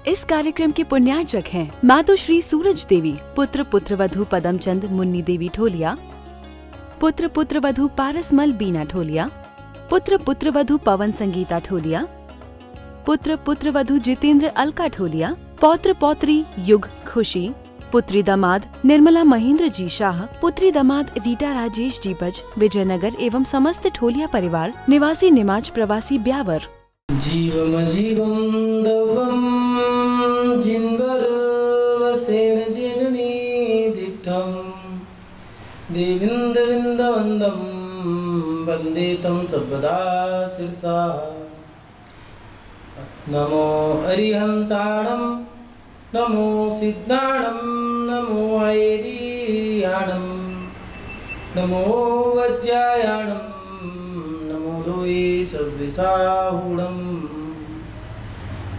इस कार्यक्रम के पुण्यार्चक हैं मातु श्री सूरज देवी, पुत्र पुत्रवधू पदमचंद मुन्नी देवी ठोलिया, पुत्र पुत्रवधू पारसमल बीना ठोलिया, पुत्र पुत्रवधू पवन संगीता ठोलिया, पुत्र पुत्रवधू जितेंद्र अलका ठोलिया, पौत्र पौत्री युग खुशी, पुत्री दामाद निर्मला महेंद्र जी शाह, पुत्री दामाद रीटा राजेश जी बज, विजयनगर एवं समस्त ठोलिया परिवार निवासी निमाज प्रवासी ब्यावर। जीवम जीवम दवम जिनवर वसेन जननी दिट्ठम देविंद विंद वंदम वंदे तम सर्वदा शिरसा। नमो अरिहंताणम नमो सिद्धाणम नमो ऐरियाणम नमो वज्रायाणम नमो दोई सर्वसाहुणम।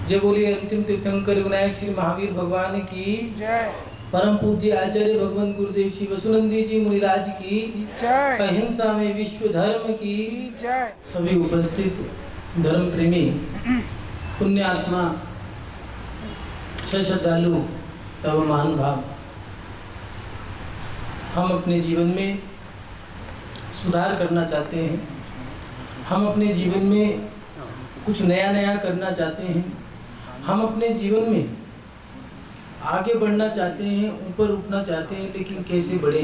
जय बोलिए अंतिम तीर्थंकर विनायक श्री महावीर भगवान की जय। परम पूज्य आचार्य भगवान गुरुदेव श्री वसुनंदी जी मुनिराज की जय। अहिंसा में विश्व धर्म की जय। सभी उपस्थित धर्म प्रेमी पुण्यात्मा श्रद्धालु एवं महान भाव, हम अपने जीवन में सुधार करना चाहते हैं, हम अपने जीवन में कुछ नया नया करना चाहते हैं, हम अपने जीवन में आगे बढ़ना चाहते हैं, ऊपर उठना चाहते हैं, लेकिन कैसे बढ़े।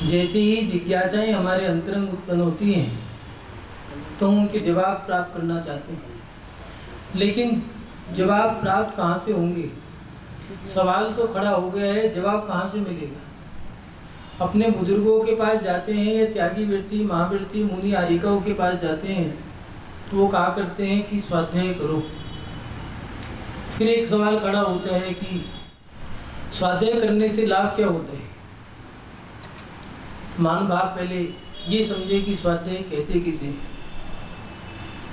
जैसे ही जिज्ञासाएं हमारे अंतरंग उत्पन्न होती हैं तो हम उनके जवाब प्राप्त करना चाहते हैं, लेकिन जवाब प्राप्त कहाँ से होंगे। सवाल तो खड़ा हो गया है, जवाब कहाँ से मिलेगा। अपने बुजुर्गों के पास जाते हैं या त्यागी व्यक्ति महाव्रती मुनि आरिकाओं के पास जाते हैं तो वो कहा करते हैं कि स्वाध्याय करो। फिर एक सवाल खड़ा होता है कि स्वाध्याय करने से लाभ क्या होता है। मान भाव पहले ये समझे कि स्वाध्याय कहते किसे।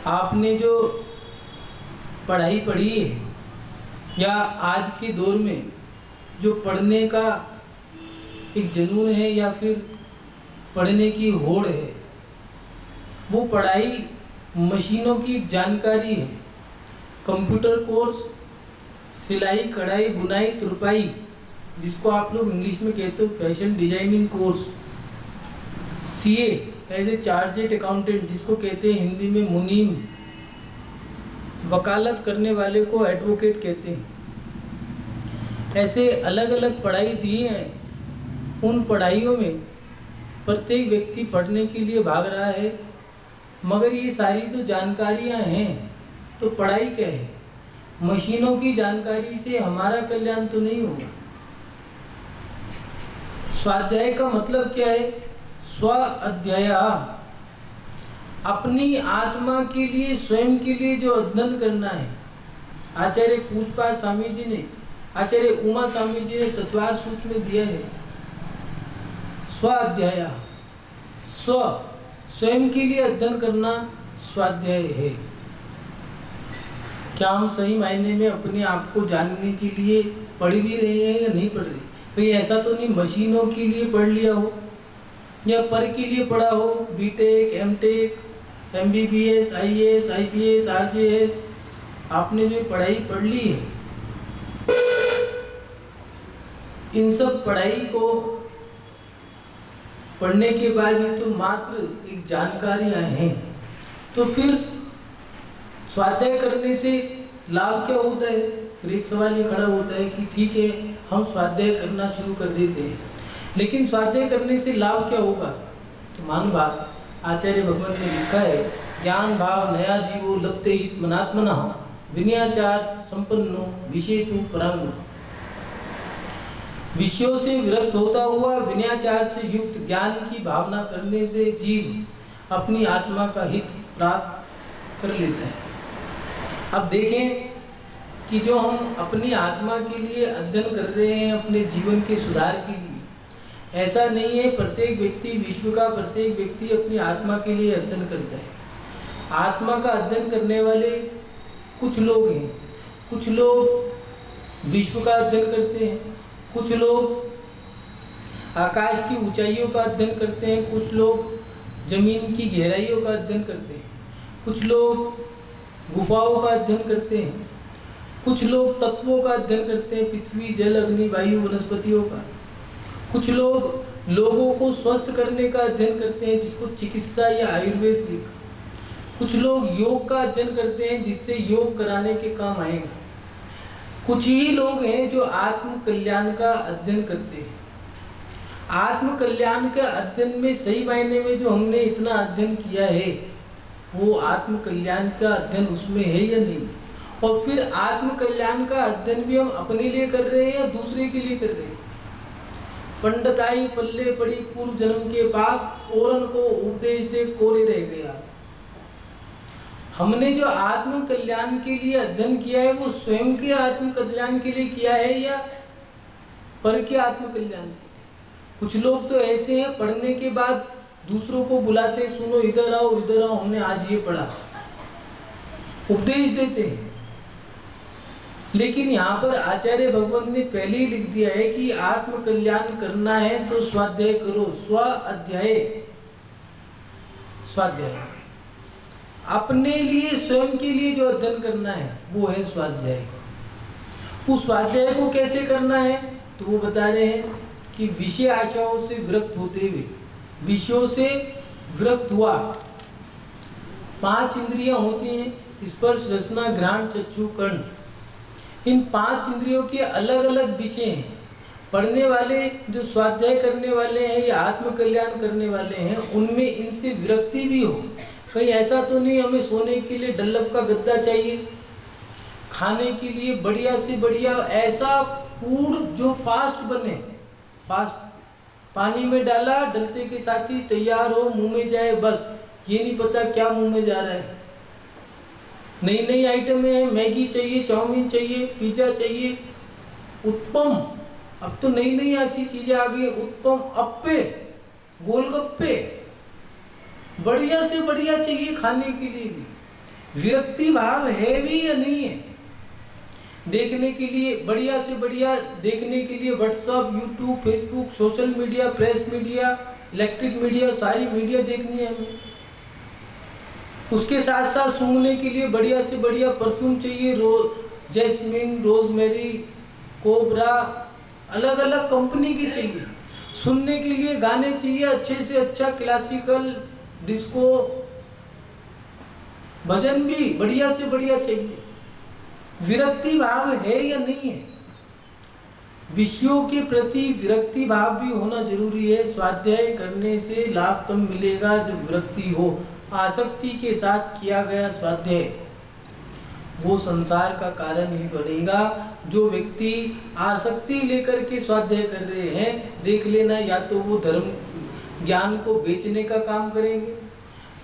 आपने जो पढ़ाई पढ़ी है या आज के दौर में जो पढ़ने का एक जुनून है या फिर पढ़ने की होड़ है, वो पढ़ाई मशीनों की जानकारी है। कंप्यूटर कोर्स, सिलाई कढ़ाई बुनाई तुरपाई, जिसको आप लोग इंग्लिश में कहते हो fashion designing course, CA as a chartered accountant जिसको कहते हैं हिंदी में मुनीम, वकालत करने वाले को एडवोकेट कहते हैं। ऐसे अलग अलग पढ़ाई दी हैं। उन पढ़ाइयों में प्रत्येक व्यक्ति पढ़ने के लिए भाग रहा है, मगर ये सारी तो जानकारियां हैं, तो पढ़ाई क्या है। मशीनों की जानकारी से हमारा कल्याण तो नहीं होगा। स्वाध्याय का मतलब क्या है। स्व अध्यय, अपनी आत्मा के लिए स्वयं के लिए जो अध्ययन करना है। आचार्य पूजपाद स्वामी जी ने, आचार्य उमा स्वामी जी ने तत्वार सूत्र में दिया है स्वाध्याय। स्वयं के लिए अध्ययन करना स्वाध्याय है। क्या हम सही मायने में अपने आप को जानने के लिए पढ़ भी रहे हैं या नहीं पढ़ रहे। कहीं ऐसा तो नहीं मशीनों के लिए पढ़ लिया हो या पर के लिए पढ़ा हो, BTech MTech MBBS IAS IPS RJS, आपने जो पढ़ाई पढ़ ली है, इन सब पढ़ाई को पढ़ने के बाद ये तो मात्र एक जानकारियां हैं। तो फिर स्वाध्याय करने से लाभ क्या होता है। फिर एक सवाल ये खड़ा होता है कि ठीक है हम स्वाध्याय करना शुरू कर देते हैं, लेकिन स्वाध्याय करने से लाभ क्या होगा। तो मान बात आचार्य भगवत ने लिखा है, ज्ञान भाव नया जीवो लभते हित मनात्मना विनयाचार संपन्नो विषेतु परांगमुख। विषयों से विरक्त होता हुआ विनयाचार से युक्त ज्ञान की भावना करने से जीव अपनी आत्मा का हित प्राप्त कर लेता है। अब देखें कि जो हम अपनी आत्मा के लिए अध्ययन कर रहे हैं अपने जीवन के सुधार के लिए, ऐसा नहीं है प्रत्येक व्यक्ति, विश्व का प्रत्येक व्यक्ति अपनी आत्मा के लिए अध्ययन करता है। आत्मा का अध्ययन करने वाले कुछ लोग हैं। कुछ लोग विश्व का अध्ययन करते हैं, कुछ लोग आकाश की ऊंचाइयों का अध्ययन करते हैं, कुछ लोग जमीन की गहराइयों का अध्ययन करते हैं, कुछ लोग गुफाओं का अध्ययन करते हैं, कुछ लोग तत्वों का अध्ययन करते हैं, पृथ्वी जल अग्नि वायु वनस्पतियों का। कुछ लोग लोगों को स्वस्थ करने का अध्ययन करते हैं, जिसको चिकित्सा या आयुर्वेद लिखा। कुछ लोग योग का अध्ययन करते हैं, जिससे योग कराने के काम आएगा। कुछ ही लोग हैं जो आत्म कल्याण का अध्ययन करते हैं। आत्म कल्याण के अध्ययन में सही मायने में जो हमने इतना अध्ययन किया है, वो आत्म कल्याण का अध्ययन उसमें है या नहीं। और फिर आत्म कल्याण का अध्ययन भी हम अपने लिए कर रहे हैं या दूसरे के लिए कर रहे हैं। पंडिताई पल्ले पड़ी पूर्व जन्म के पाप, औरन को उपदेश दे कोरे रह गया। हमने जो आत्म कल्याण के लिए अध्ययन किया है, वो स्वयं के आत्म कल्याण के लिए किया है या पर के आत्म कल्याण के लिए। कुछ लोग तो ऐसे हैं, पढ़ने के बाद दूसरों को बुलाते हैं, सुनो इधर आओ हमने आज ये पढ़ा, उपदेश देते हैं। लेकिन यहाँ पर आचार्य भगवान ने पहले ही लिख दिया है कि आत्म कल्याण करना है तो स्वाध्याय करो। स्वाध्याय अपने लिए स्वयं के लिए जो अध्ययन करना है वो है स्वाध्याय। उस स्वाध्याय को कैसे करना है तो वो बता रहे हैं कि विषय आशाओं से विरक्त होते हुए, विषयों से विरक्त हुआ। 5 इंद्रियां होती हैं, स्पर्श रसना घ्राण चक्षु कर्ण। इन 5 इंद्रियों के अलग अलग विषय हैं। पढ़ने वाले जो स्वाध्याय करने वाले हैं या आत्म कल्याण करने वाले हैं, उनमें इनसे विरक्ति भी हो। कहीं ऐसा तो नहीं हमें सोने के लिए डल्लब का गद्दा चाहिए, खाने के लिए बढ़िया से बढ़िया ऐसा फूड जो फास्ट बने, फास्ट पानी में डाला डलते के साथ ही तैयार हो, मुंह में जाए, बस ये नहीं पता क्या मुंह में जा रहा है। नई नई आइटम है, मैगी चाहिए, चाउमीन चाहिए, पिज्जा चाहिए, उत्पम, अब तो नई नई ऐसी चीजें आ गई, उत्पम, अप्पे, गोलगप्पे, बढ़िया से बढ़िया चाहिए खाने के लिए भी। विरक्ति भाव है भी या नहीं है? देखने के लिए बढ़िया से बढ़िया देखने के लिए WhatsApp, YouTube, Facebook, social media, press media, electric media, सारी मीडिया देखनी है हमें। उसके साथ साथ सूंघने के लिए बढ़िया से बढ़िया परफ्यूम चाहिए, जैस्मिन, रोजमेरी, कोबरा, अलग अलग कंपनी की चाहिए। सुनने के लिए गाने चाहिए अच्छे से अच्छा, क्लासिकल, डिस्को, भजन भी बढ़िया से बढ़िया चाहिए। विरक्ति भाव है या नहीं है? विषयों के प्रति विरक्ति भाव भी होना जरूरी है। स्वाध्याय करने से लाभ तब मिलेगा जब विरक्ति हो। आसक्ति के साथ किया गया स्वाध्याय वो संसार का कारण ही बनेगा। जो व्यक्ति आसक्ति लेकर के स्वाध्याय कर रहे हैं, देख लेना, या तो वो धर्म ज्ञान को बेचने का काम करेंगे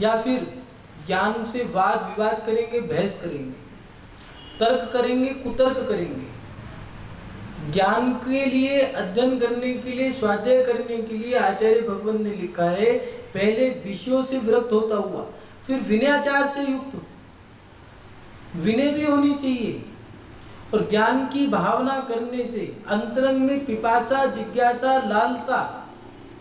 या फिर ज्ञान से वाद विवाद करेंगे, बहस करेंगे, तर्क करेंगे, कुतर्क करेंगे। ज्ञान के लिए, अध्ययन करने के लिए, स्वाध्याय करने के लिए आचार्य भगवान ने लिखा है, पहले विषयों से विरक्त होता हुआ, फिर विनयाचार से युक्त, विनय भी होनी चाहिए, और ज्ञान की भावना करने से अंतरंग में पिपासा, जिज्ञासा, लालसा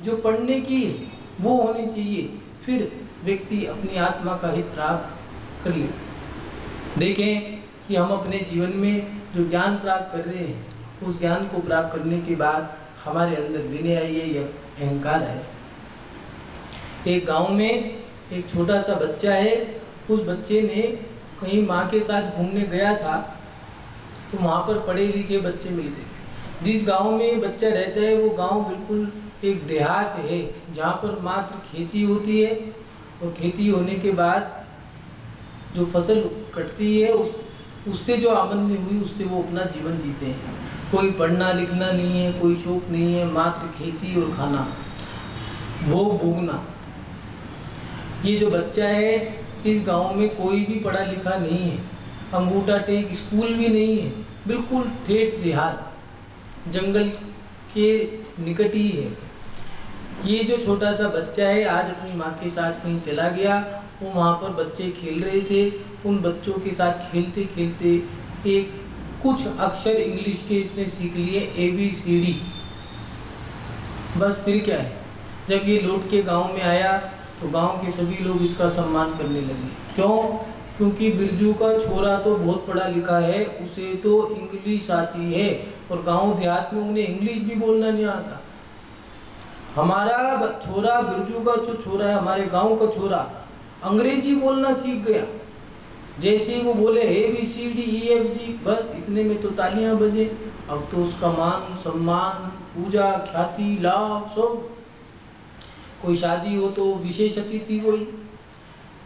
जो पढ़ने की है वो होनी चाहिए। फिर व्यक्ति अपनी आत्मा का हित प्राप्त कर ले। देखें कि हम अपने जीवन में जो ज्ञान प्राप्त कर रहे हैं, उस ज्ञान को प्राप्त करने के बाद हमारे अंदर विनय आई है या अहंकार है। एक गांव में एक छोटा सा बच्चा है। उस बच्चे ने कहीं माँ के साथ घूमने गया था, तो वहाँ पर पढ़े लिखे बच्चे मिल गए। जिस गांव में बच्चा रहता है वो गांव बिल्कुल एक देहात है, जहाँ पर मात्र खेती होती है, और खेती होने के बाद जो फसल कटती है उससे जो आमदनी हुई उससे वो अपना जीवन जीते हैं। कोई पढ़ना लिखना नहीं है, कोई शौक नहीं है, मात्र खेती और खाना, भोग भोगना। ये जो बच्चा है, इस गांव में कोई भी पढ़ा लिखा नहीं है, अंगूठा टेक स्कूल भी नहीं है, बिल्कुल ठेठ देहात, जंगल के निकट ही है। ये जो छोटा सा बच्चा है आज अपनी माँ के साथ कहीं चला गया। वो वहाँ पर बच्चे खेल रहे थे, उन बच्चों के साथ खेलते खेलते एक कुछ अक्षर इंग्लिश के इसने सीख लिए, ABCD। बस फिर क्या है, जब ये लौट के गांव में आया तो गांव के सभी लोग इसका सम्मान करने लगे। क्यों? क्योंकि बिरजू का छोरा तो बहुत पढ़ा लिखा है, उसे तो इंग्लिश आती है और गांव देहात में उन्हें इंग्लिश भी बोलना नहीं आता। हमारा छोरा, बिरजू का जो छोरा है, हमारे गांव का छोरा अंग्रेजी बोलना सीख गया। जैसे ही वो बोले ABCDEFG, बस इतने में तो तालियां बजे। अब तो उसका मान सम्मान, पूजा, ख्याति, लाभ सब। कोई शादी हो तो विशेष अतिथि वही,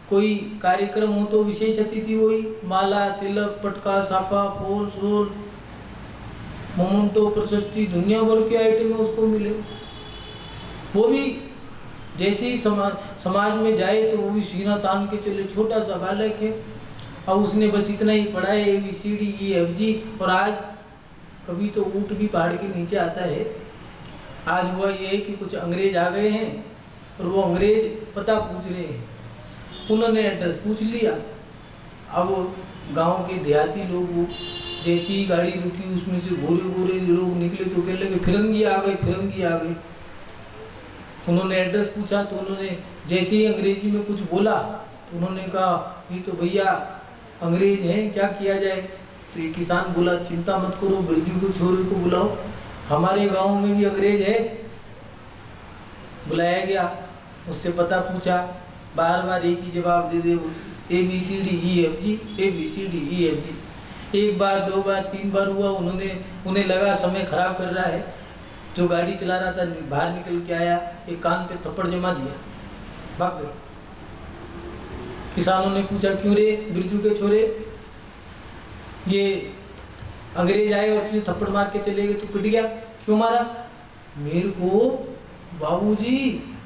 कोई कार्यक्रम हो तो विशेष अतिथि वही, माला, तिलक, पटका, सापा, फूल, सोल, मोमेंटो, प्रशस्ति, दुनिया भर के आइटम उसको मिले। वो भी जैसे ही समाज में जाए तो वो भी सीना तान के चले, छोटा सा बालक है। अब उसने बस इतना ही पढ़ा है ABCDEFG, और आज कभी तो ऊँट भी पहाड़ के नीचे आता है। आज हुआ ये है कि कुछ अंग्रेज आ गए हैं और वो अंग्रेज पता पूछ रहे हैं। उन्होंने एड्रेस पूछ लिया। अब गांव के देहाती लोग जैसी ही गाड़ी रुकी उसमें से गोरे गोरे लोग निकले तो कहने लगे फिरंगी आ गए, फिरंगी आ गए। उन्होंने एड्रेस पूछा तो उन्होंने जैसे ही अंग्रेजी में कुछ बोला तो उन्होंने कहा ये तो भैया अंग्रेज हैं, क्या किया जाए। तो ये किसान बोला चिंता मत करो, बिरजू को छोरे को बुलाओ, हमारे गांव में भी अंग्रेज है। बुलाया गया, उससे पता पूछा, बार बार एक ही जवाब दे दे ABCDEFG ABCDEFG। एक बार, दो बार, तीन बार हुआ। उन्हें लगा समय खराब कर रहा है। जो गाड़ी चला रहा था बाहर निकल के आया, एक कान पे थप्पड़ जमा दिया, भाग गए। किसानों ने पूछा क्यों रे बिरजू के छोरे, ये अंग्रेज आए और तुझे थप्पड़ मार के चले गए, तू पिट गया, क्यों मारा। मेरे को बाबूजी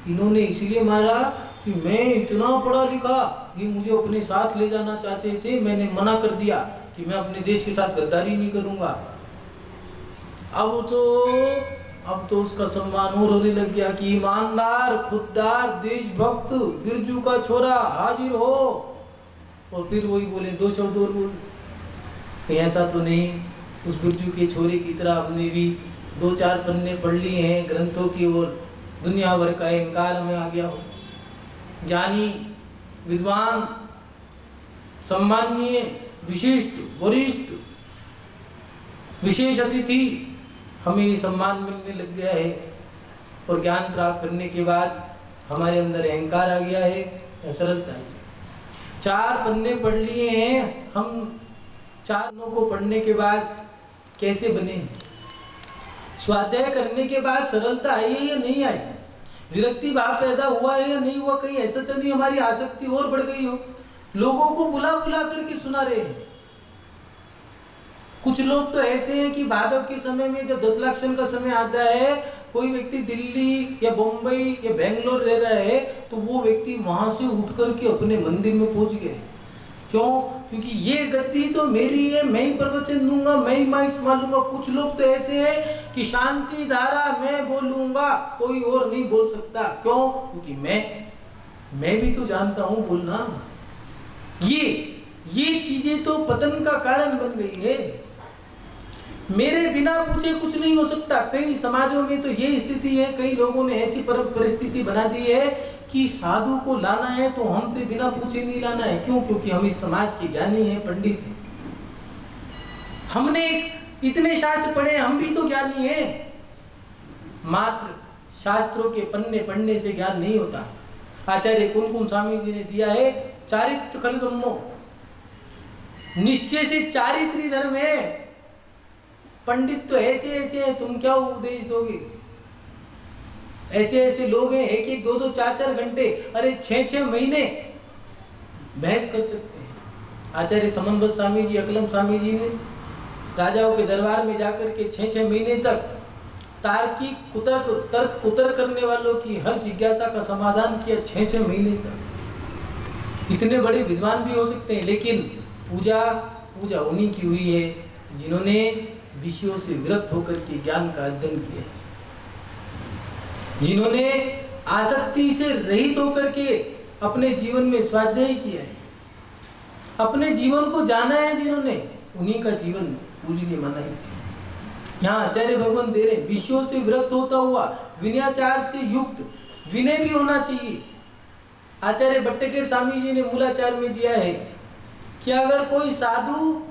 इन्होंने इसलिए मारा कि मैं इतना पढ़ा लिखा, ये मुझे अपने साथ ले जाना चाहते थे, मैंने मना कर दिया कि मैं अपने देश के साथ गद्दारी नहीं करूंगा। अब तो उसका सम्मान और होने लग गया कि ईमानदार, खुददार, देशभक्त बिरजू का छोरा हाजिर हो। और फिर वही बोले, दो शब्द और बोले, कहीं ऐसा तो नहीं उस बिरजू के छोरे की तरह हमने भी 2-4 पन्ने पढ़ लिए हैं ग्रंथों की और दुनिया भर का अहंकार हमें आ गया हो। ज्ञानी, विद्वान, सम्माननीय, विशिष्ट, वरिष्ठ, विशेष अतिथि, हमें सम्मान मिलने लग गया है। और ज्ञान प्राप्त करने के बाद हमारे अंदर अहंकार आ गया है या सरलता है। 4 पन्ने पढ़ लिए हैं हम, 4 को पढ़ने के बाद कैसे बने। स्वाध्याय करने के बाद सरलता आई है या नहीं आई, विरक्ति भाव पैदा हुआ है या नहीं हुआ, कहीं ऐसा तो नहीं हमारी आसक्ति और बढ़ गई हो। लोगों को बुला बुला करके सुना रहे हैं। कुछ लोग तो ऐसे हैं कि भादव के समय में जब 10 लाख का समय आता है, कोई व्यक्ति दिल्ली या बम्बई या बेंगलोर रह रहा है तो वो व्यक्ति वहां से उठ करके अपने मंदिर में पहुंच गए। क्यों? क्योंकि ये गद्दी तो मेरी है, मैं ही प्रवचन दूंगा, मैं ही माइक संभालूंगा। कुछ लोग तो ऐसे हैं कि शांति धारा मैं बोलूंगा, कोई और नहीं बोल सकता। क्यों? क्योंकि मैं भी तो जानता हूं बोलना। ये चीजें तो पतन का कारण बन गई है। मेरे बिना पूछे कुछ नहीं हो सकता। कई समाजों में तो ये स्थिति है, कई लोगों ने ऐसी परिस्थिति बना दी है कि साधु को लाना है तो हमसे बिना पूछे नहीं लाना है। क्यों? क्योंकि हम इस समाज के ज्ञानी हैं, पंडित हैं। हमने इतने शास्त्र पढ़े, हम भी तो ज्ञानी हैं। मात्र शास्त्रों के पन्ने पढ़ने से ज्ञान नहीं होता। आचार्य कुमकुम स्वामी जी ने दिया है चारित्र कलगम्मो, निश्चय से चारित्री धर्म है। पंडित तो ऐसे हैं, तुम क्या उपदेश दोगे। ऐसे लोग हैं, 1-1, 2-2, 4-4 घंटे, अरे 6-6 महीने बहस कर सकते हैं। आचार्य समन्वत स्वामी जी, अकलम स्वामी जी ने राजाओं के दरबार में जाकर के 6-6 महीने तक तार्किक तर्क कुतर्क करने वालों की हर जिज्ञासा का समाधान किया। 6-6 महीने तक। इतने बड़े विद्वान भी हो सकते हैं, लेकिन पूजा उन्हीं की हुई है जिन्होंने विषयों से विरक्त होकर के ज्ञान का अध्ययन किया, जिन्होंने आसक्ति से रहित होकर के अपने जीवन में स्वाध्याय किया है, अपने जीवन को जाना है, जिन्होंने उन्हीं का जीवन पूजनीय माना है। यहाँ आचार्य भगवान दे रहे, विषयों से विरक्त होता हुआ विनयाचार से युक्त, विनय भी होना चाहिए। आचार्य भट्टकेर स्वामी जी ने मूलाचार में दिया है कि अगर कोई साधु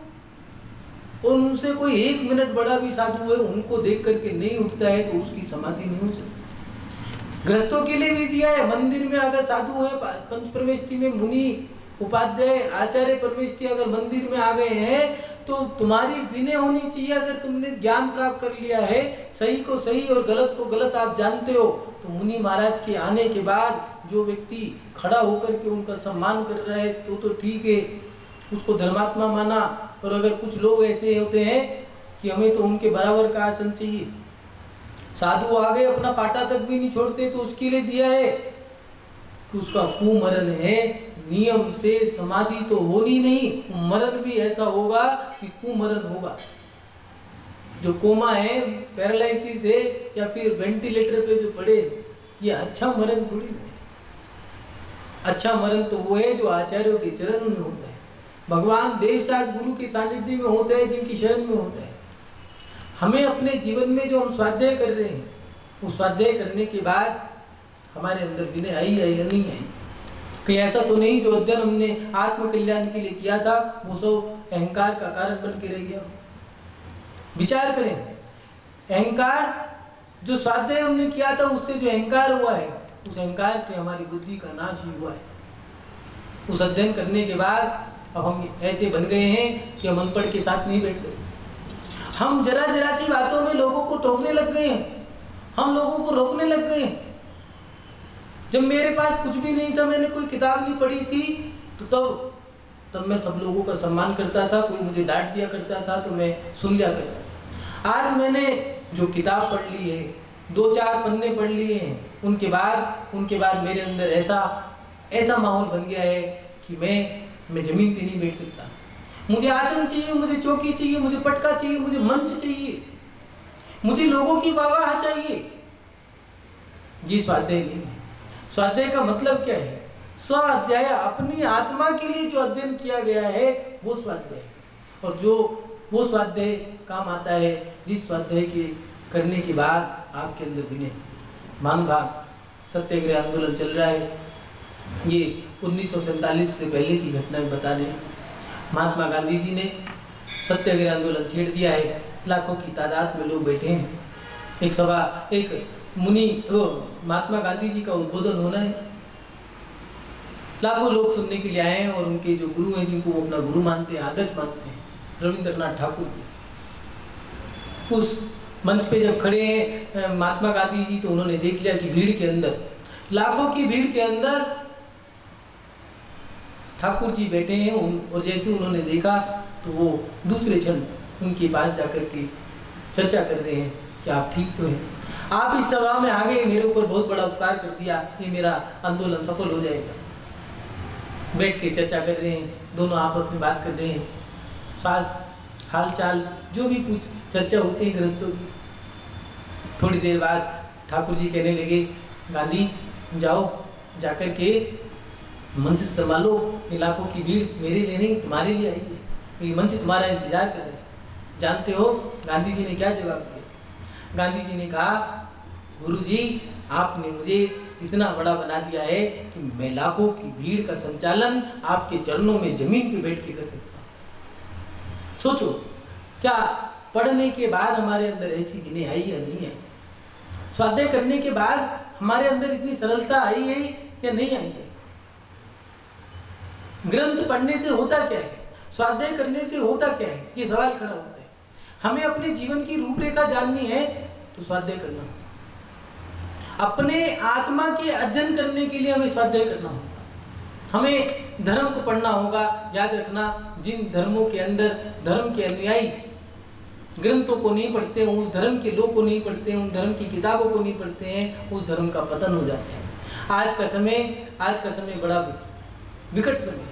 और उनसे कोई 1 मिनट बड़ा भी साधु है, उनको देख करके नहीं उठता है तो उसकी समाधि नहीं हो सकती। गृहस्थों के लिए भी दिया है, मंदिर में अगर साधु है, पंच परमेष्ठी में मुनि उपाध्याय आचार्य परमेष्ठी अगर मंदिर में आ गए हैं तो तुम्हारी विनय होनी चाहिए। अगर तुमने ज्ञान प्राप्त कर लिया है, सही को सही और गलत को गलत आप जानते हो, तो मुनि महाराज के आने के बाद जो व्यक्ति खड़ा होकर के उनका सम्मान कर रहा है तो ठीक है, उसको धर्मात्मा माना। और अगर कुछ लोग ऐसे होते हैं कि हमें तो उनके बराबर का आसन चाहिए, साधु आ गए अपना पाटा तक भी नहीं छोड़ते, तो उसके लिए दिया है कि उसका कुमरण है, नियम से समाधि तो होनी नहीं, मरण भी ऐसा होगा कि कुमरण होगा। जो कोमा है, पैरालिसिस है या फिर वेंटिलेटर पे जो पड़े, ये अच्छा मरण थोड़ी नहीं। अच्छा मरण तो वो है जो आचार्यों के चरण में होता है, भगवान देवसाज गुरु के सानिध्य में होता है, जिनकी शरण में होता है। हमें अपने जीवन में जो हम स्वाध्याय कर रहे हैं, उस स्वाध्याय करने के बाद हमारे अंदर विनय आई है या नहीं आई। कहीं ऐसा तो नहीं जो अध्ययन हमने आत्मकल्याण के लिए किया था वो सब अहंकार का कारण बन के रह गया। विचार करें, अहंकार जो स्वाध्याय हमने किया था उससे जो अहंकार हुआ है, उस अहंकार से हमारी बुद्धि का नाश ही हुआ है। उस अध्ययन करने के बाद अब हम ऐसे बन गए हैं कि हम अनपढ़ के साथ नहीं बैठ सकते। हम जरा जरा सी बातों में लोगों को टोकने लग गए हैं, हम लोगों को रोकने लग गए हैं। जब मेरे पास कुछ भी नहीं था, मैंने कोई किताब नहीं पढ़ी थी, तो तब मैं सब लोगों का सम्मान करता था, कोई मुझे डांट दिया करता था तो मैं सुन लिया करता। आज मैंने जो किताब पढ़ ली है, 2-4 पन्ने पढ़ लिए हैं, उनके बाद मेरे अंदर ऐसा माहौल बन गया है कि मैं जमीन पे नहीं बैठ सकता। मुझे आसन चाहिए, मुझे चौकी चाहिए, मुझे पटका चाहिए, मुझे मंच चाहिए, मुझे लोगों की वाह चाहिए। ये स्वाध्याय नहीं है। स्वाध्याय का मतलब क्या है? स्वाध्याय अपनी आत्मा के लिए जो अध्ययन किया गया है वो स्वाध्याय, और जो वो स्वाध्याय काम आता है जिस स्वाध्याय के करने के बाद आपके अंदर विनय। मान भाग सत्याग्रह आंदोलन चल रहा है, ये 1947 से पहले की घटनाएं बता रहे हैं। महात्मा गांधी जी ने सत्याग्रह आंदोलन छेड़ दिया है, लाखों की तादाद में लोग बैठे हैं। एक सभा, एक मुनि महात्मा गांधी जी का उद्बोधन होना है, लाखों लोग सुनने के लिए आए हैं। और उनके जो गुरु हैं, जिनको वो अपना गुरु मानते हैं, आदर्श मानते हैं, रविंद्रनाथ ठाकुर जी, उस मंच पे जब खड़े हैं महात्मा गांधी जी, तो उन्होंने देख लिया कि भीड़ के अंदर, लाखों की भीड़ के अंदर ठाकुर जी बैठे हैं। और जैसे उन्होंने देखा तो वो दूसरे क्षण उनके पास जाकर के चर्चा कर रहे हैं कि आप ठीक तो हैं, आप इस सभा में आ गए, मेरे ऊपर बहुत बड़ा उपकार कर दिया, ये मेरा आंदोलन सफल हो जाएगा। बैठ के चर्चा कर रहे हैं, दोनों आपस में बात कर रहे हैं, सास हाल चाल जो भी कुछ चर्चा होती है गृहस्थों की। थोड़ी देर बाद ठाकुर जी कहने लगे, गांधी जाओ, जाकर के मंच संभालो, इलाकों की भीड़ मेरे लिए नहीं तुम्हारे लिए आई है, ये मंच तुम्हारा इंतजार कर रहे हैं। जानते हो गांधी जी ने क्या जवाब दिया? गांधी जी ने कहा, गुरुजी आपने मुझे इतना बड़ा बना दिया है कि मैं लाखों की भीड़ का संचालन आपके चरणों में जमीन पे बैठ के कर सकता हूँ। सोचो, क्या पढ़ने के बाद हमारे अंदर ऐसी विनय आई या नहीं है? स्वाध्याय करने के बाद हमारे अंदर इतनी सरलता आई है या नहीं आई है? ग्रंथ पढ़ने से होता क्या है? स्वाध्याय करने से होता क्या है? ये सवाल खड़ा होता है। हमें अपने जीवन की रूपरेखा जाननी है तो स्वाध्याय करना होगा। अपने आत्मा के अध्ययन करने के लिए हमें स्वाध्याय करना होगा। हमें धर्म को पढ़ना होगा। याद रखना, जिन धर्मों के अंदर धर्म के अनुयायी ग्रंथों को नहीं पढ़ते हैं, उस धर्म के लोग को नहीं पढ़ते हैं, उन धर्म की किताबों को नहीं पढ़ते हैं, उस धर्म का पतन हो जाता है। आज का समय बड़ा विकट समय।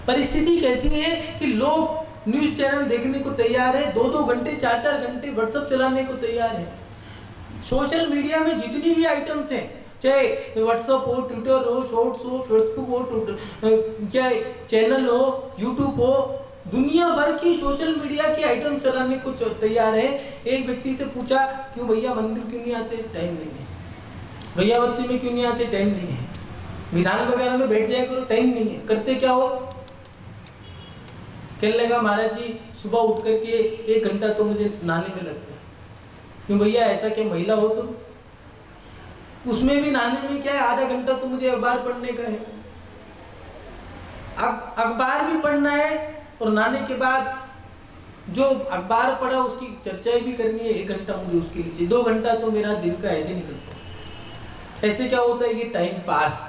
परिस्थिति कैसी है कि लोग न्यूज़ चैनल देखने को तैयार है, 2-2 घंटे 4-4 घंटे व्हाट्सएप चलाने को तैयार है। सोशल मीडिया में जितनी भी आइटम्स हैं, चाहे व्हाट्सएप हो, ट्विटर हो, शॉर्ट्स हो, फेसबुक हो, चाहे चैनल हो, यूट्यूब हो, दुनिया भर की सोशल मीडिया की आइटम चलाने को तैयार है। एक व्यक्ति से पूछा, क्यों भैया मंदिर क्यों नहीं आते? टाइम नहीं है। भैया बत्ती में क्यों नहीं आते? टाइम नहीं है। विधान वगैरह में बैठ जाए करो, टाइम नहीं है। करते क्या हो? कहने लगा महाराज जी सुबह उठ करके 1 घंटा तो मुझे नहाने में लगता है। क्यों भैया ऐसा क्या, महिला हो तुम? उसमें भी नहाने में क्या है, आधा घंटा तो मुझे अखबार पढ़ने का है। अखबार भी पढ़ना है और नहाने के बाद जो अखबार पढ़ा उसकी चर्चाएं भी करनी है, 1 घंटा मुझे उसके लिए चाहिए। 2 घंटा तो मेरा दिन का ऐसे निकलता है। ऐसे क्या होता है, ये टाइम पास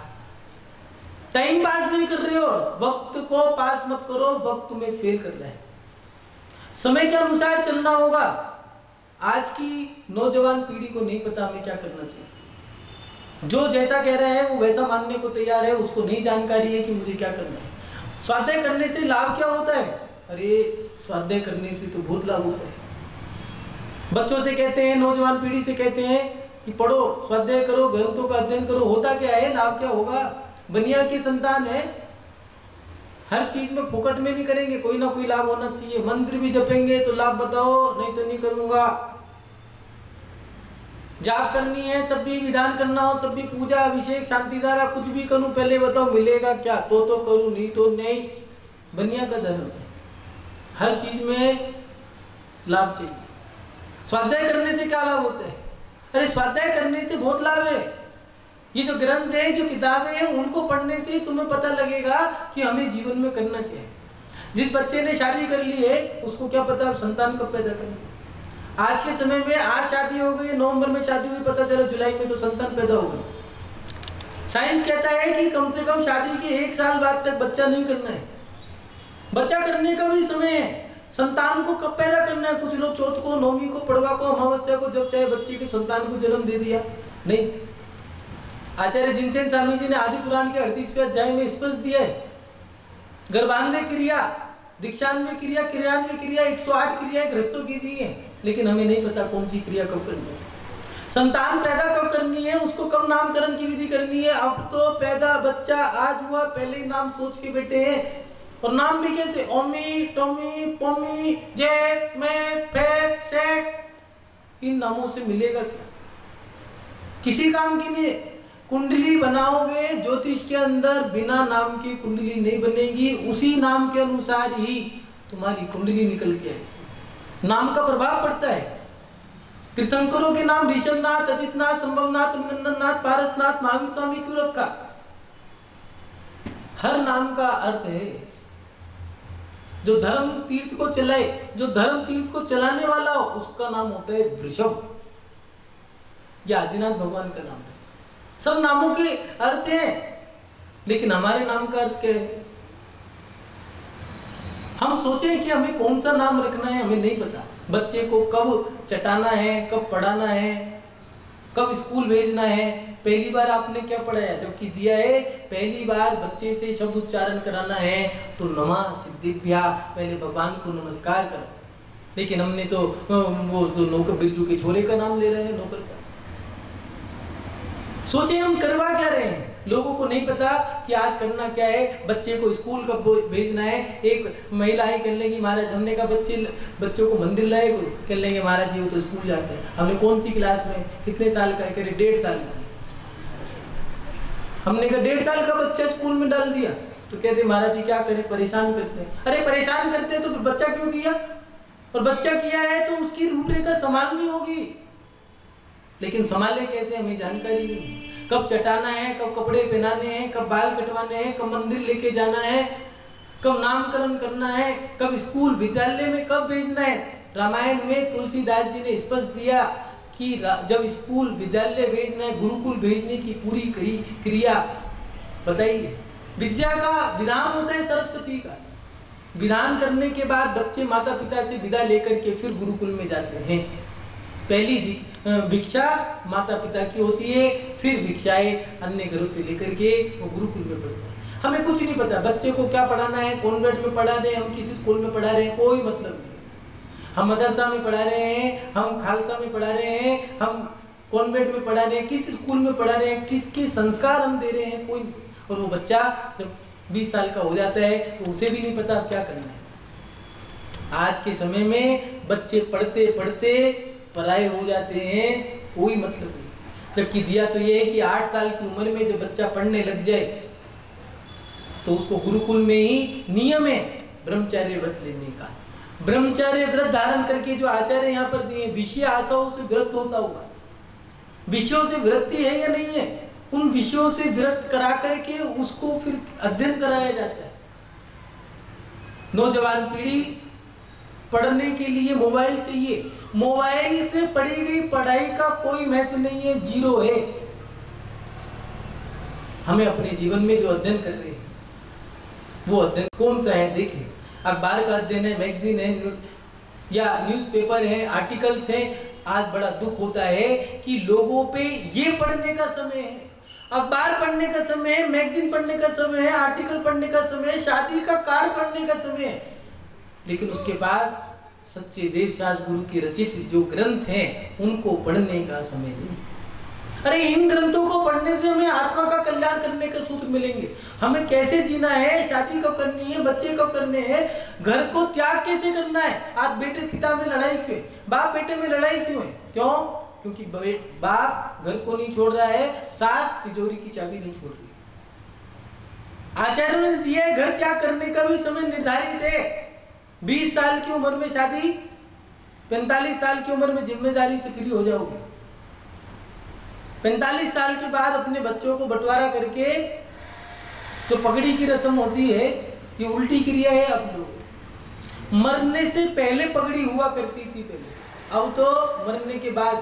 नहीं कर रहे हो, वक्त को पास मत करो, वक्त तुम्हें फेल कर रहा है। समय के अनुसार चलना होगा। आज की नौजवान पीढ़ी को नहीं पता हमें क्या करना चाहिए। जो जैसा कह रहा है वो वैसा मानने को तैयार है, उसको नहीं जानकारी है कि मुझे क्या करना है। स्वाध्याय करने से लाभ क्या होता है? अरे स्वाध्याय करने से तो बहुत लाभ होता है। बच्चों से कहते हैं, नौजवान पीढ़ी से कहते हैं कि पढ़ो, स्वाध्याय करो, ग्रंथों का अध्ययन करो। होता क्या है, लाभ क्या होगा? बनिया की संतान है, हर चीज में फोकट में नहीं करेंगे, कोई ना कोई लाभ होना चाहिए। मंत्र भी जपेंगे तो लाभ बताओ, नहीं तो नहीं करूंगा। जाप करनी है तब भी, विधान करना हो तब भी, पूजा अभिषेक शांति धारा कुछ भी करूं पहले बताओ मिलेगा क्या, तो करूं, नहीं तो नहीं। बनिया का धर्म है, हर चीज में लाभ चाहिए। स्वाध्याय करने से क्या लाभ होता है? अरे स्वाध्याय करने से बहुत लाभ है। ये जो ग्रंथ है, जो किताबें हैं, उनको पढ़ने से तुम्हें पता लगेगा कि हमें जीवन में करना क्या है। जिस बच्चे ने शादी कर ली है उसको क्या पता अब संतान कब पैदा करना। आज के समय में आज शादी हो गई, नवंबर में शादी हुई, पता चला जुलाई में तो संतान पैदा होगा। साइंस कहता है कि कम से कम शादी के 1 साल बाद तक बच्चा नहीं करना है। बच्चा करने का भी समय है, संतान को कब पैदा करना है। कुछ लोग चौथ को, नौवीं को, पड़वा को, अमावस्या को, जब चाहे बच्चे के संतान को जन्म दे दिया। नहीं, आचार्य जिनसेन स्वामी जी ने आदि पुराण के 38वें अध्याय में स्पष्ट दिया है, गर्भान्वय क्रिया, दीक्षान्वय क्रिया, क्रियान्वय क्रिया, 108 क्रियाएं गृहस्थों की दी है, लेकिन हमें नहीं पता कौन सी क्रिया कब करनी है। संतान पैदा कब करनी है, उसको कब नामकरण की विधि करनी है। अब तो पैदा बच्चा आज हुआ, पहले ही नाम सोच के बैठे हैं। और नाम भी कैसे, ओमी, टोमी, पोमी, जे, मैं, फे, से, इन नामों से मिलेगा क्या? किसी काम की नहीं। कुंडली बनाओगे ज्योतिष के अंदर, बिना नाम की कुंडली नहीं बनेगी, उसी नाम के अनुसार ही तुम्हारी कुंडली निकल के आएगी। नाम का प्रभाव पड़ता है। तीर्थंकरों के नाम ऋषभनाथ, अजितनाथ, संभवनाथ, नंदननाथ, पारसनाथ, महावीर स्वामी क्यों रखा? हर नाम का अर्थ है। जो धर्म तीर्थ को चलाए, जो धर्म तीर्थ को चलाने वाला हो, उसका नाम होता है वृषभ। यह आदिनाथ भगवान का नाम है। सब नामों के अर्थ हैं, लेकिन हमारे नाम का अर्थ क्या है? हम सोचें कि हमें कौन सा नाम रखना है, हमें नहीं पता। बच्चे को कब चटाना है, कब पढ़ाना है, कब स्कूल भेजना है। पहली बार आपने क्या पढ़ाया? जबकि दिया है पहली बार बच्चे से शब्द उच्चारण कराना है तो नमः सिद्धिभ्या, पहले भगवान को नमस्कार करो। लेकिन हमने तो वो तो नौकर बिरजू के छोरे का नाम ले रहे हैं, नौकर का। सोचे हम करवा क्या रहे हैं? लोगों को नहीं पता कि आज करना क्या है। बच्चे को स्कूल कब भेजना है। एक महिला ही कह लेंगी महाराज, हमने कहा बच्चों को मंदिर लाए गुरु, कह लेंगे महाराज जी वो तो स्कूल जाते हैं। हमने कौन सी क्लास में, कितने साल का है? कह रहे 1.5 साल का। हमने कहा 1.5 साल का बच्चा स्कूल में डाल दिया, तो कहते महाराज जी क्या करें, परेशान करते हैं। अरे परेशान करते हैं तो बच्चा क्यों किया? और बच्चा किया है तो उसकी रूपरेखा संभालनी होगी, लेकिन संभाले कैसे हमें जानकारी नहीं। कब चटाना है, कब कपड़े पहनाने हैं, कब बाल कटवाने हैं, कब मंदिर लेके जाना है, कब नामकरण करना है, कब स्कूल विद्यालय में कब भेजना है। रामायण में तुलसीदास जी ने स्पष्ट दिया कि जब स्कूल विद्यालय भेजना है, गुरुकुल भेजने की पूरी क्रिया बताइए। विद्या का विधान होता है सरस्वती का। विधान करने के बाद बच्चे माता पिता से विदा लेकर के फिर गुरुकुल में जाते हैं। पहली भिक्षा माता पिता की होती है, फिर भिक्षाएं अन्य घरों से लेकर के वो गुरुकुल में पढ़ते हैं। हमें कुछ नहीं पता बच्चे को क्या पढ़ाना है, कॉन्वेंट में पढ़ा रहे हैं, हम किसी स्कूल में पढ़ा रहे हैं, कोई मतलब नहीं। हम मदरसा में पढ़ा रहे हैं, हम खालसा में पढ़ा रहे हैं, हम कॉन्वेंट में पढ़ा रहे हैं, किस स्कूल में पढ़ा रहे हैं, किसके संस्कार हम दे रहे हैं, कोई। और वो बच्चा जब 20 साल का हो जाता है तो उसे भी नहीं पता क्या करना है। आज के समय में बच्चे पढ़ते पढ़ते पराये हो जाते हैं, कोई मतलब नहीं। जबकि दिया तो ये है कि 8 साल की उम्र में जब बच्चा पढ़ने लग जाए तो उसको गुरुकुल में ही नियम है ब्रह्मचर्य व्रत लेने का। ब्रह्मचर्य व्रत धारण करके जो आचार्य यहाँ पर दिए, विषय आशाओं से व्रत होता हुआ, विषयों से वृत्ति है या नहीं है, उन विषयों से व्रत करा करके उसको फिर अध्ययन कराया जाता है। नौजवान पीढ़ी पढ़ने के लिए मोबाइल चाहिए, मोबाइल से पढ़ी गई पढ़ाई का कोई महत्व नहीं है, जीरो है। हमें अपने जीवन में जो अध्ययन कर रहे हैं वो अध्ययन कौन सा है? देखिए, अखबार का अध्ययन है, मैगजीन है या न्यूज़पेपर है, आर्टिकल्स हैं। आज बड़ा दुख होता है कि लोगों पे ये पढ़ने का समय है, अखबार पढ़ने का समय है, मैगजीन पढ़ने का समय है, आर्टिकल पढ़ने का समय है, शादी का कार्ड पढ़ने का समय है, लेकिन उसके पास सच्चे देवशास्त्र गुरु के रचित जो ग्रंथ हैं उनको पढ़ने का समय नहीं। अरे इन ग्रंथों को पढ़ने से हमें आत्मा का कल्याण करने के सूत्र मिलेंगे। हमें कैसे जीना है, शादी कब करनी है, बच्चे कब करने हैं, घर को त्याग कैसे करना है। आज बेटे पिता में लड़ाई क्यों है, बाप बेटे में लड़ाई क्यों है? क्यों? क्योंकि बाप घर को नहीं छोड़ रहा है, सास तिजोरी की चाबी नहीं छोड़ रही। आचार्यों ने दिया है घर त्याग करने का भी समय निर्धारित है। 20 साल की उम्र में शादी, 45 साल की उम्र में जिम्मेदारी से फ्री हो जाओगे। 45 साल के बाद अपने बच्चों को बंटवारा करके जो पगड़ी की रस्म होती है, ये उल्टी क्रिया है। आप लोग मरने से पहले पगड़ी हुआ करती थी पहले, अब तो मरने के बाद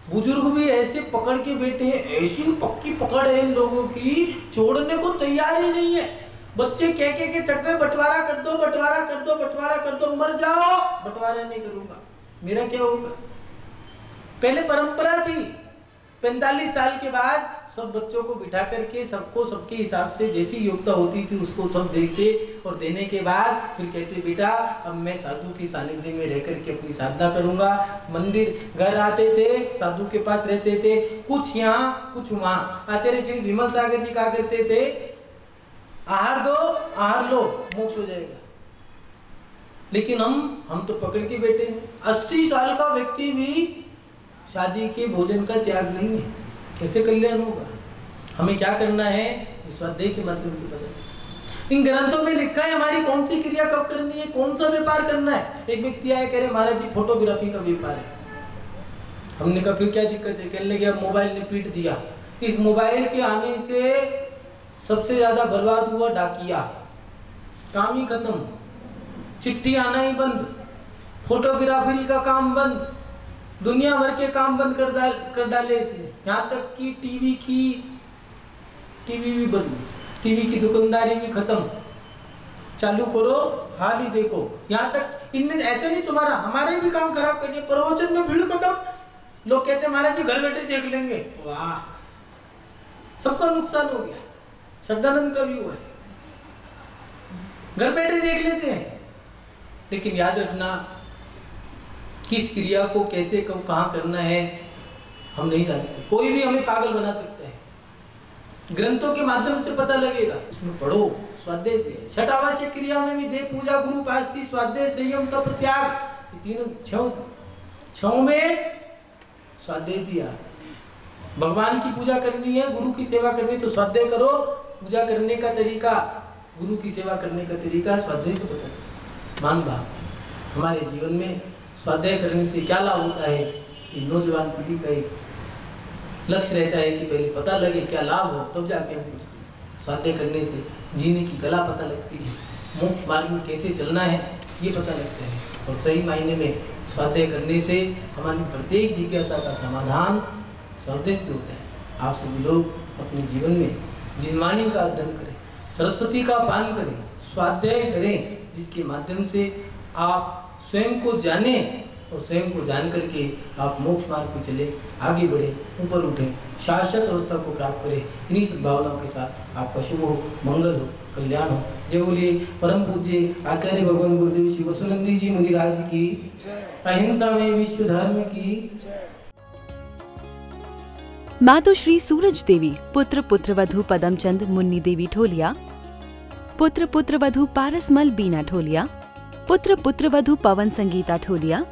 बुजुर्ग भी ऐसे पकड़ के बैठे हैं, ऐसी पक्की पकड़ है इन लोगों की, छोड़ने को तैयार ही नहीं है। बच्चे कह के थक गए, बंटवारा कर दो, बंटवारा कर दो, बंटवारा कर दो, मर जाओ, बंटवारा नहीं करूंगा, मेरा क्या होगा। पहले परंपरा थी, 45 साल के बाद सब बच्चों को बिठा करके सबको सबके हिसाब से जैसी योग्यता होती थी उसको सब देखते और देने के बाद फिर कहते बेटा अब मैं साधु की सानिध्य में रह करके अपनी साधना करूंगा। मंदिर घर आते थे, साधु के पास रहते थे, कुछ यहाँ कुछ वहाँ। आचार्य श्री विमल सागर जी कहा करते थे, आहार दो आहार लो, मोक्ष हो जाएगा। लेकिन हम तो पकड़ के बैठे हैं। 80 साल का व्यक्ति भी शादी के भोजन का त्याग नहीं है, कैसे कल्याण होगा। हमें क्या करना है, स्वाध्याय के माध्यम से पता। इन ग्रंथों में लिखा है हमारी कौन सी क्रिया कब करनी है, कौन सा व्यापार करना है। एक व्यक्ति आया कह रहे महाराज जी फोटोग्राफी का व्यापार है। हमने कहा फिर क्या दिक्कत है? कहने लगे अब मोबाइल ने पीट दिया। इस मोबाइल के आने से सबसे ज्यादा बर्बाद हुआ डाकिया, काम ही खत्म, चिट्ठी आना ही बंद, फोटोग्राफी का काम बंद, दुनिया भर के काम बंद कर डाले इसने। यहाँ तक कि टीवी भी बंद, टीवी की दुकानदारी भी खत्म, चालू करो हाल ही देखो। यहाँ तक इनने ऐसे नहीं तुम्हारा हमारे भी काम खराब कर दिया। प्रवचन में भीड़ खत्म, लोग कहते महाराज जी घर बैठे देख लेंगे, वाह सबका नुकसान हो गया। श्रद्धानंद का भी हुआ है, घर बैठे देख लेते हैं। लेकिन याद रखना किस क्रिया को कैसे कब कहाँ करना है हम नहीं जानते। कोई भी हमें पागल बना सकता है। ग्रंथों के माध्यम से पता लगेगा, इसमें पढ़ो, स्वाध्याय दे। छठावाश्य क्रिया में भी दे पूजा, गुरु उपासना, स्वाध्याय, संयम, तप, त्याग, ये तीनों छह में स्वाध्याय दिया। भगवान की पूजा करनी है, गुरु की सेवा करनी है तो स्वाध्याय करो। पूजा करने का तरीका, गुरु की सेवा करने का तरीका स्वाध्याय से पता। मान भाव हमारे जीवन में स्वाध्याय करने से क्या लाभ होता है, कि नौजवान पीढ़ी का एक लक्ष्य रहता है कि पहले पता लगे क्या लाभ हो, तब जाके हम स्वाध्याय करने से जीने की कला पता लगती है, मोक्ष मार्ग में कैसे चलना है ये पता लगता है। और सही मायने में स्वाध्याय करने से हमारी प्रत्येक जिज्ञासा का समाधान स्वाध्याय से होता है। आप सभी लोग अपने जीवन में जिनवाणी का अध्ययन करें, सरस्वती का पान करें, स्वाध्याय करें, जिसके माध्यम से आप स्वयं को जाने और स्वयं को जान करके आप मोक्ष मार्ग पर चले, आगे बढ़े, ऊपर उठे, शाश्वत अवस्था को प्राप्त करें। इन्हीं सद्भावनाओं के साथ आपका शुभ हो, मंगल हो, कल्याण हो। जय बोलिए परम पूज्य आचार्य भगवान गुरुदेव श्री वसुनंदी जी मुनिराज की, अहिंसा में विश्व धर्म की। मातु श्री सूरज देवी, पुत्र पुत्रवधू पदमचंद मुन्नी देवी ठोलिया, पुत्र पुत्रवधू पारसमल बीना ठोलिया, पुत्र पुत्रवधू पवन संगीता ठोलिया,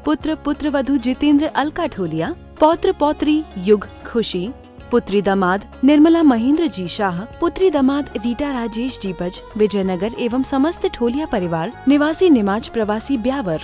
पुत्र पुत्रवधू जितेंद्र अलका ठोलिया, पौत्र पौत्री युग खुशी, पुत्री दामाद निर्मला महेंद्र जी शाह, पुत्री दामाद रीटा राजेश जी बज, विजयनगर एवं समस्त ठोलिया परिवार निवासी निमाज प्रवासी ब्यावर।